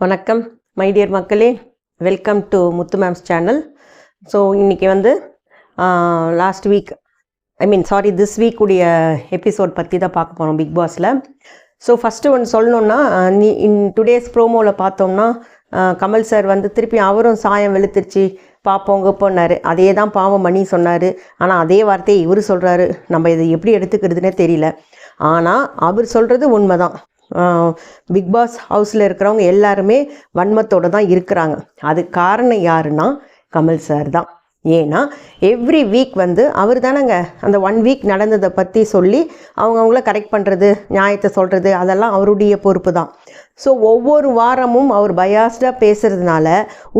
வணக்கம் my dear மக்களே, welcome to Muthu mams channel. So இன்றைக்கி வந்து லாஸ்ட் வீக் திஸ் வீக் உடைய எபிசோட் பற்றி தான் பார்க்க போகிறோம் பிக் பாஸில். ஸோ ஃபஸ்ட்டு ஒன்று சொல்லணுன்னா, டுடேஸ் ப்ரோமோவில் பார்த்தோம்னா கமல் சார் வந்து திருப்பி அவரும் சாயம் வெளுத்துருச்சு பார்ப்போங்க போனார். அதே தான் பாவம் மணி சொன்னார். ஆனால் அதே வார்த்தையை இவர் சொல்கிறாரு. நம்ம இதை எப்படி எடுத்துக்கிறதுனே தெரியல. ஆனால் அவர் சொல்கிறது உண்மை தான். பிக் பாஸ் ஹவுஸில் இருக்கிறவங்க எல்லாருமே வன்மத்தோடு தான் இருக்கிறாங்க. அதுக்கு காரணம் யாருன்னா கமல் சார் தான். ஏன்னா எவ்ரி வீக் வந்து அவர் தானேங்க அந்த 1 வீக் நடந்ததை பற்றி சொல்லி அவங்கவுங்கள கரெக்ட் பண்ணுறது, நியாயத்தை சொல்கிறது, அதெல்லாம் அவருடைய பொறுப்பு தான். ஸோ ஒவ்வொரு வாரமும் அவர் பயாஸ்டாக பேசுகிறதுனால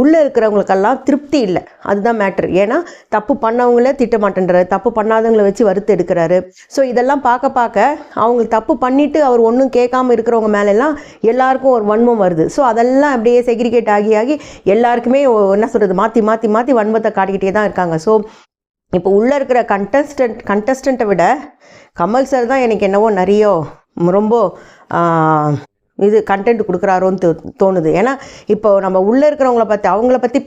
உள்ளே இருக்கிறவங்களுக்கெல்லாம் திருப்தி இல்லை. அதுதான் மேட்ரு. ஏன்னா தப்பு பண்ணவங்களே திட்ட மாட்டேன்றாரு, தப்பு பண்ணாதவங்களை வச்சு வறுத்து எடுக்கிறாரு. ஸோ இதெல்லாம் பார்க்க அவங்க தப்பு பண்ணிவிட்டு அவர் ஒன்றும் கேட்காம இருக்கிறவங்க மேலெல்லாம் எல்லாருக்கும் ஒரு வன்மம் வருது. ஸோ அதெல்லாம் அப்படியே செக்ரிகேட் ஆகி எல்லாருக்குமே என்ன சொல்கிறது, மாற்றி வன்மத்தை காட்டிக்கிட்டே தான் இருக்காங்க. ஸோ இப்போ உள்ளே இருக்கிற கண்டஸ்டண்ட்டை விட கமல் சார் தான் எனக்கு என்னவோ நிறைய ரொம்ப இது கண்டென்ட் கொடுக்குறாரோன்னு தோணுது. ஏன்னா இப்போ நம்ம உள்ளே இருக்கிறவங்கள அவங்கள பற்றி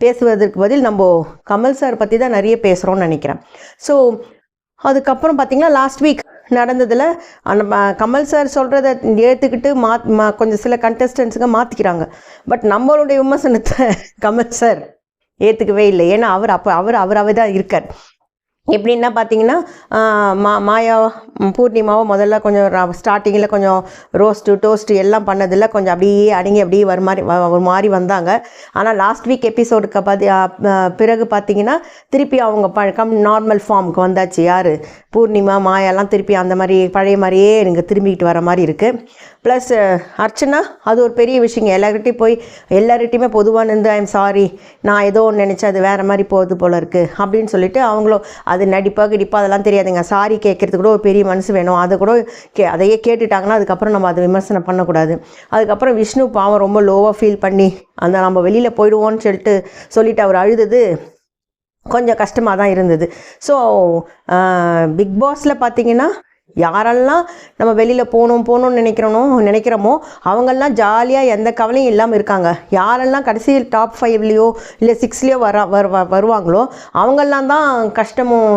பேசுவதற்கு பதில் நம்ம கமல் சார் பற்றி தான் நிறைய பேசுகிறோன்னு நினைக்கிறேன். ஸோ அதுக்கப்புறம் பார்த்திங்கன்னா லாஸ்ட் வீக் நடந்ததில் நம்ம கமல் சார் சொல்கிறத ஏற்றுக்கிட்டு கொஞ்சம் சில கண்டஸ்டன்ஸுங்க மாற்றிக்கிறாங்க. பட் நம்மளுடைய விமர்சனத்தை கமல் சார் ஏற்றுக்கவே இல்லை. ஏன்னா அவராகவே தான் இருக்கார். எப்படின்னா பார்த்தீங்கன்னா மாயா பூர்ணிமாவை முதல்ல கொஞ்சம் ஸ்டார்டிங்கில் கொஞ்சம் ரோஸ்ட்டு எல்லாம் பண்ணதில்லை, கொஞ்சம் அப்படியே அடங்கி அப்படியே ஒரு மாதிரி வந்தாங்க. ஆனால் லாஸ்ட் வீக் எபிசோடுக்கு பிறகு பார்த்தீங்கன்னா திருப்பி அவங்க நார்மல் ஃபார்முக்கு வந்தாச்சு. யார் பூர்ணிமா மாயாலாம் திருப்பி அந்த மாதிரி பழைய மாதிரியே எனக்கு திரும்பிக்கிட்டு வர மாதிரி இருக்குது. ப்ளஸ் அர்ச்சனா, அது ஒரு பெரிய விஷயங்க. எல்லார்கிட்டையுமே பொதுவாக இருந்து ஐம் சாரி, நான் ஏதோ ஒன்று நினச்சேன், அது வேறு மாதிரி போகுது போல இருக்குது அப்படின்னு சொல்லிட்டு அவங்களும் அது நடிப்பாக அதெல்லாம் தெரியாதுங்க. சாரி கேட்குறதுக்கு கூட ஒரு பெரிய மனசு வேணும். அதை கூட அதையே கேட்டுட்டாங்கன்னா அதுக்கப்புறம் நம்ம அதை விமர்சனம் பண்ணக்கூடாது. அதுக்கப்புறம் விஷ்ணு பாவம் ரொம்ப லோவாக ஃபீல் பண்ணி நம்ம வெளியில் போயிடுவோன்னு சொல்லிட்டு அவர் அழுதது கொஞ்சம் கஷ்டமாக தான் இருந்தது. ஸோ பிக் பாஸில் பார்த்தீங்கன்னா யாரெல்லாம் நம்ம வெளியில் போகணும்னு நினைக்கிறோமோ அவங்கெல்லாம் ஜாலியாக எந்த கவலையும் இல்லாமல் இருக்காங்க. யாரெல்லாம் கடைசியில் டாப் 5லேயோ இல்லை 6லேயோ வருவாங்களோ அவங்கெல்லாம் தான் கஷ்டமும்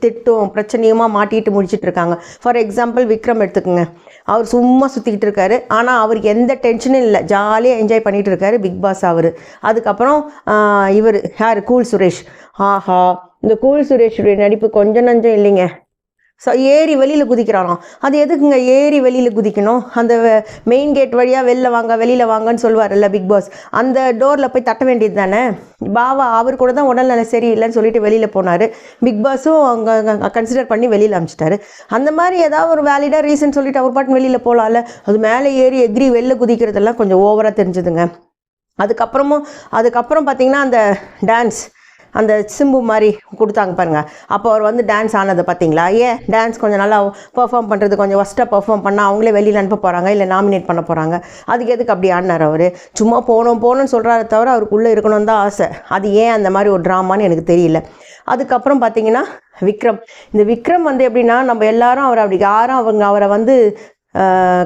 திட்டும் பிரச்சனையுமா மாட்டிட்டு முடிச்சிட்ருக்காங்க. ஃபார் எக்ஸாம்பிள் விக்ரம் எடுத்துக்கோங்க. அவர் சும்மா சுற்றிக்கிட்டு இருக்காரு. ஆனால் அவருக்கு எந்த டென்ஷனும் இல்லை, ஜாலியாக என்ஜாய் பண்ணிகிட்டு இருக்காரு பிக் பாஸ் அவர். அதுக்கப்புறம் இவர் யார், கூல் சுரேஷ். ஆஹா, இந்த கூல் சுரேஷுடைய நடிப்பு கொஞ்சம் நஞ்சம் இல்லைங்க. ஸோ ஏறி வெளியில் குதிக்கிறாராம். அது எதுக்குங்க ஏறி வெளியில் குதிக்கணும்? அந்த மெயின் கேட் வழியாக வெளியில் வாங்கன்னு சொல்லுவார்ல பிக் பாஸ், அந்த டோரில் போய் தட்ட வேண்டியது தானே. பாவா அவர் கூட தான் உடல்நல சரியில்லைன்னு சொல்லிட்டு வெளியில் போனார். பிக் பாஸும் அவங்க கன்சிடர் பண்ணி வெளியில் அனுப்பிச்சிட்டாரு. அந்த மாதிரி ஏதாவது ஒரு வேலிடாக ரீசன் சொல்லிட்டு அவர் பாட்டு வெளியில் போகலாம்ல. அது மேலே ஏறி எக்ரி வெளில குதிக்கிறதெல்லாம் கொஞ்சம் ஓவராக தெரிஞ்சுதுங்க. அதுக்கப்புறம் பார்த்திங்கன்னா அந்த டான்ஸ், அந்த சிம்பு மாதிரி கொடுத்தாங்க பாருங்கள். அப்போ அவர் வந்து டான்ஸ் ஆனதை பார்த்தீங்களா? டான்ஸ் கொஞ்சம் நல்லா பெர்ஃபார்ம் பண்ணுறது கொஞ்சம் ஒஸ்ட்டாக பெர்ஃபார்ம் பண்ணால் அவங்களே வெளியில் அனுப்ப போகிறாங்க, இல்லை நாமினேட் பண்ண போகிறாங்க. அதுக்கு எதுக்கு அப்படி ஆடினார் அவர்? சும்மா போகணும்னு சொல்கிறாரு தவிர அவருக்குள்ளே இருக்கணும்னு தான் ஆசை. அது ஏன் அந்த மாதிரி ஒரு ட்ராமான்னு எனக்கு தெரியல. அதுக்கப்புறம் பார்த்தீங்கன்னா இந்த விக்ரம் வந்து எப்படின்னா, நம்ம எல்லாரும் அவரை வந்து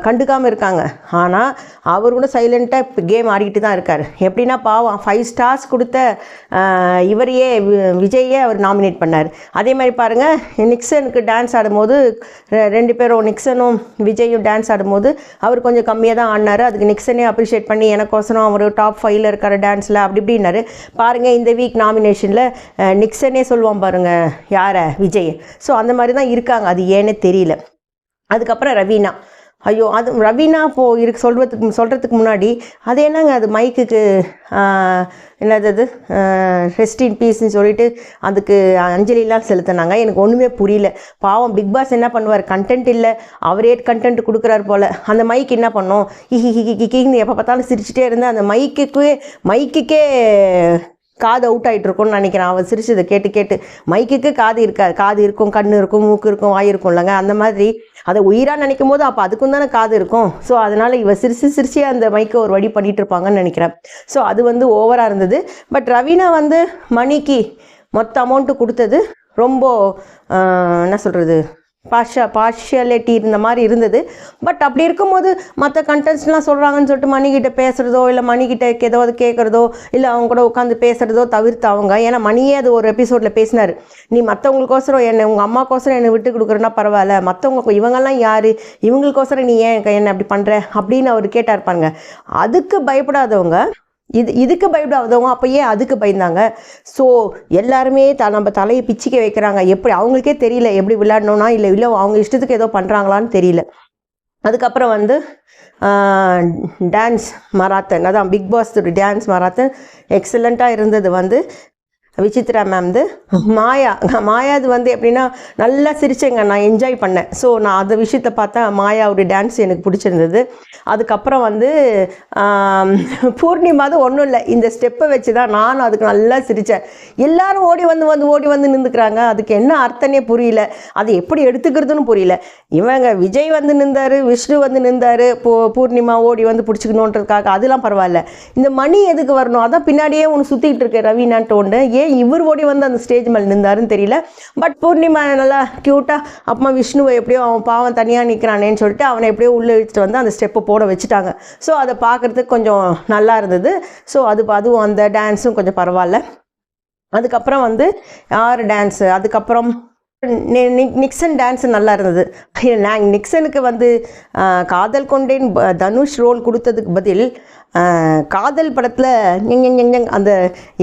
கண்டுக்காமல் இருக்காங்க. ஆனால் அவர் கூட சைலண்ட்டாக இப்போ கேம் ஆடிக்கிட்டு தான் இருக்கார். எப்படின்னா பாவம் 5 ஸ்டார்ஸ் கொடுத்த இவரையே விஜய்யே அவர் நாமினேட் பண்ணார். அதே மாதிரி பாருங்கள், நிக்சனுக்கு டான்ஸ் ஆடும்போது 2 பேரும் நிக்சனும் விஜயும் டான்ஸ் ஆடும்போது அவர் கொஞ்சம் கம்மியாக தான் ஆடினார். அதுக்கு நிக்சனே அப்ரிஷியேட் பண்ணி எனக்கோசரம் அவர் டாப் 5ல் இருக்கார் டான்ஸில் அப்படி இப்படின்னாரு. பாருங்கள் இந்த வீக் நாமினேஷனில் நிக்சனே சொல்லுவான் பாருங்கள் யாரை, விஜய். ஸோ அந்த மாதிரி தான் இருக்காங்க. அது ஏன்னே தெரியல. அதுக்கப்புறம் ரவீனா, ஐயோ அது ரவீனா சொல்கிறதுக்கு முன்னாடி அது என்னங்க, அது மைக்குக்கு என்னது ரெஸ்ட் இன் பீஸ்ன்னு சொல்லிட்டு அதுக்கு அஞ்சலிலாம் செலுத்தினாங்க. எனக்கு ஒன்றுமே புரியல. பாவம் பிக் பாஸ் என்ன பண்ணுவார், கண்டென்ட் இல்லை அவரே கண்டென்ட் கொடுக்குறாரு போல். அந்த மைக் என்ன பண்ணோம், ஹிஹின்னு எப்போ பார்த்தாலும் சிரிச்சுட்டே இருந்தால் அந்த மைக்குக்கே காது அவுட் ஆகிட்டு இருக்கும்னு நினைக்கிறேன். அவர் சிரிச்சதை கேட்டு மைக்குக்கு காது இருக்கும், கண் இருக்கும், மூக்கு இருக்கும், வாய் இருக்கும் இல்லைங்க. அந்த மாதிரி அதை உயிராக நினைக்கும் போது அப்போ அதுக்கும் தானே காது இருக்கும். ஸோ அதனால் இவ சிரிச்சு அந்த மைக்கை ஒரு வழி பண்ணிகிட்டு இருப்பாங்கன்னு நினைக்கிறேன். ஸோ அது வந்து ஓவராக இருந்தது. பட் ரவீனா வந்து மணிக்கு மொத்த அமௌண்ட்டு கொடுத்தது ரொம்ப என்ன சொல்கிறது, பார்ஷியாலிட்டி இருந்த மாதிரி இருந்தது. பட் அப்படி இருக்கும்போது மற்ற கண்டென்ட்ஸ்லாம் சொல்கிறாங்கன்னு சொல்லிட்டு மணிக்கிட்ட பேசுகிறதோ இல்லை மணிக்கிட்ட ஏதாவது கேட்குறதோ இல்லை அவங்க கூட உட்காந்து பேசுகிறதோ தவிர்த்து அவங்க, ஏன்னா மணியே அது ஒரு எபிசோடில் பேசினார், நீ மற்றவங்களுக்கோசரம் என்னை உங்கள் அம்மாக்கோசரம் என்னை விட்டு கொடுக்குறேன்னா பரவாயில்ல, மற்றவங்க இவங்கெல்லாம் யார், இவங்களுக்கோசரம் நீ ஏன் என்னை அப்படி பண்ணுற அப்படின்னு அவர் கேட்டார் பாருங்க. அதுக்கு பயப்படாதவங்க இதுக்கு பயப்படாதவங்க அப்போ ஏன் அதுக்கு பயந்தாங்க? ஸோ எல்லாருமே நம்ம தலையை பிச்சிக்க வைக்கிறாங்க. எப்படி அவங்களுக்கே தெரியல எப்படி விளையாடணும்னா, இல்லை அவங்க இஷ்டத்துக்கு ஏதோ பண்ணுறாங்களான்னு தெரியல. அதுக்கப்புறம் வந்து டான்ஸ் மராத்தன், அதான் பிக் பாஸ் டான்ஸ் மராத்தன் எக்ஸலண்ட்டாக இருந்தது. வந்து விசித்ரா மேம் மாயாது வந்து எப்படின்னா நல்லா சிரிச்சேங்க, நான் என்ஜாய் பண்ணேன். ஸோ நான் அந்த விஷயத்தை பார்த்தா மாயாவுடைய டான்ஸ் எனக்கு பிடிச்சிருந்தது. அதுக்கப்புறம் வந்து பூர்ணிமாவது ஒன்றும் இல்லை, இந்த ஸ்டெப்பை வச்சு தான் நானும் அதுக்கு நல்லா சிரித்தேன். எல்லாரும் ஓடி வந்து நின்றுக்கிறாங்க, அதுக்கு என்ன அர்த்தனே புரியல, அது எப்படி எடுத்துக்கிறதுன்னு புரியல. இவங்க விஜய் வந்து நின்றாரு, விஷ்ணு வந்து நின்றாரு, பூர்ணிமா ஓடி வந்து பிடிச்சிக்கணுன்றதுக்காக, அதெல்லாம் பரவாயில்ல. இந்த மணி எதுக்கு வரணும்? அதான் பின்னாடியே ஒன்று சுற்றிக்கிட்டு இருக்கேன் ரவீனான்ட்டு ஒன்று, ஏன் இவர் ஓடி வந்து அந்த ஸ்டேஜ் மேலே நின்றாருன்னு தெரியல. பட் பூர்ணிமா நல்லா க்யூட்டாக அப்புறமா விஷ்ணுவை எப்படியோ அவன் பாவம் தனியாக நிற்கிறானேன்னு சொல்லிட்டு அவனை எப்படியோ உள்ளே இழுத்துட்டு வந்து அந்த ஸ்டெப்பை போட வச்சுட்டாங்க. ஸோ அதை பார்க்குறதுக்கு கொஞ்சம் நல்லா இருந்தது. ஸோ அதுவும் அந்த டான்ஸும் கொஞ்சம் பரவாயில்ல. அதுக்கப்புறம் வந்து டான்ஸு, அதுக்கப்புறம் நிக்சன் டான்ஸு நல்லா இருந்தது. நான் நிக்சனுக்கு வந்து காதல் கொண்டேன் தனுஷ் ரோல் கொடுத்ததுக்கு பதில் காதல் படத்தில் அந்த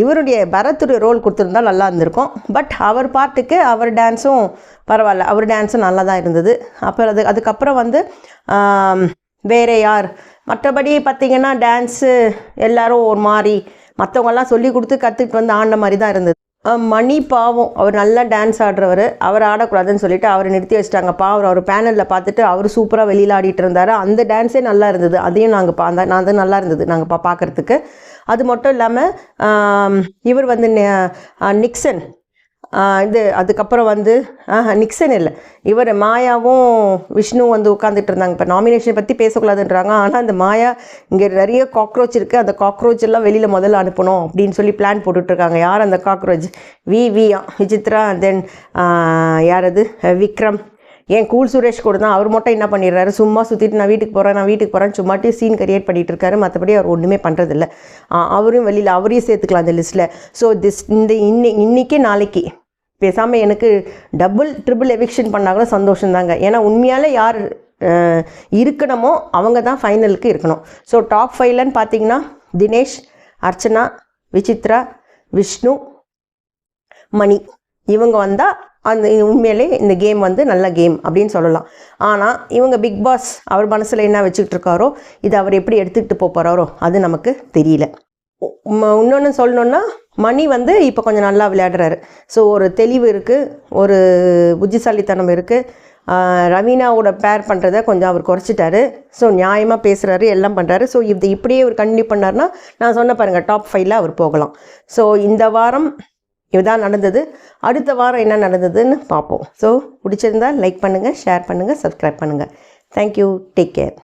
இவருடைய பரத்துடைய ரோல் கொடுத்துருந்தா நல்லா இருந்திருக்கும். பட் அவர் பாட்டுக்கு அவர் டான்ஸும் பரவாயில்ல, அவர் டான்ஸும் நல்லா தான் இருந்தது. அப்புறம் அதுக்கப்புறம் வந்து வேறு யார், மற்றபடி பார்த்திங்கன்னா டான்ஸு எல்லோரும் ஒரு மாதிரி மற்றவங்கெல்லாம் சொல்லி கொடுத்து கற்றுக்கிட்டு வந்து ஆடின மாதிரி தான் இருந்தது. மணி பாவம், அவர் நல்லா டான்ஸ் ஆடுறவர், அவர் ஆடக்கூடாதுன்னு சொல்லிட்டு அவரை நிறுத்தி வச்சிட்டாங்கப்பா. அவர் பேனலில் பார்த்துட்டு அவர் சூப்பராக வெளியில் ஆடிட்டு இருந்தார். அந்த டான்ஸே நல்லா இருந்தது, அதையும் நாங்கள் அது நல்லா இருந்தது நாங்கள் பார்க்குறதுக்கு. அது மட்டும் இல்லாமல் இவர் வந்து நிக்சன் அதுக்கப்புறம் வந்து நிக்சன் இல்லை, இவர் மாயாவும் விஷ்ணுவும் வந்து உட்காந்துட்டு இருந்தாங்க. இப்போ நாமினேஷன் பற்றி பேசக்கூடாதுன்றாங்க, ஆனால் அந்த மாயா இங்கே நிறைய காக்ரோச் இருக்குது, அந்த காக்ரோச் எல்லாம் வெளியில் முதல்ல அனுப்பணும் அப்படின்னு சொல்லி பிளான் போட்டுட்ருக்காங்க. யார் அந்த காக்ரோச்? விசித்ரா, தென் யார் அது விக்ரம், ஏன் கூல் சுரேஷ் கூட தான். அவர் மட்டும் என்ன பண்ணிடுறாரு, சும்மா சுற்றிட்டு நான் வீட்டுக்கு போகிறேன் சும்மாட்டி சீன் கிரியேட் பண்ணிகிட்டு இருக்காரு. மற்றபடி அவர் ஒன்றுமே பண்ணுறதில்ல. அவரும் வெளியில் அவரையும் சேர்த்துக்கலாம் அந்த லிஸ்ட்டில். ஸோ இன்னைக்கு நாளைக்கு பேசாமல் எனக்கு ட்ரிபிள் எவிக்ஷன் பண்ணாங்களோ சந்தோஷம்தாங்க. ஏன்னா உண்மையால் யார் இருக்கணுமோ அவங்க தான் ஃபைனலுக்கு இருக்கணும். ஸோ டாப் 5லன்னு பார்த்தீங்கன்னா தினேஷ், அர்ச்சனா, விசித்ரா, விஷ்ணு, மணி, இவங்க வந்தால் அந்த உண்மையிலே இந்த கேம் வந்து நல்ல கேம் அப்படின்னு சொல்லலாம். ஆனால் இவங்க பிக் பாஸ் அவர் மனசில் என்ன வச்சுக்கிட்டு இருக்காரோ, இது அவர் எப்படி எடுத்துக்கிட்டு போகிறாரோ அது நமக்கு தெரியல. இன்னொன்று சொல்லணுன்னா, மணி வந்து இப்போ கொஞ்சம் நல்லா விளையாடுறாரு. ஸோ ஒரு தெளிவு இருக்குது, ஒரு புத்திசாலித்தனம் இருக்குது. ரவீனாவோட பேர் பண்ணுறதை கொஞ்சம் அவர் குறைச்சிட்டாரு. ஸோ நியாயமாக பேசுகிறாரு, எல்லாம் பண்ணுறாரு. ஸோ இப்படியே அவர் கண்டினியூ பண்ணார்னா நான் சொன்ன பாருங்கள் டாப் 5ல் அவர் போகலாம். ஸோ இந்த வாரம் இதுதான் நடந்தது. அடுத்த வாரம் என்ன நடந்ததுன்னு பார்ப்போம். ஸோ பிடிச்சிருந்தால் லைக் பண்ணுங்கள், ஷேர் பண்ணுங்கள், சப்ஸ்கிரைப் பண்ணுங்கள். Thank you, take care.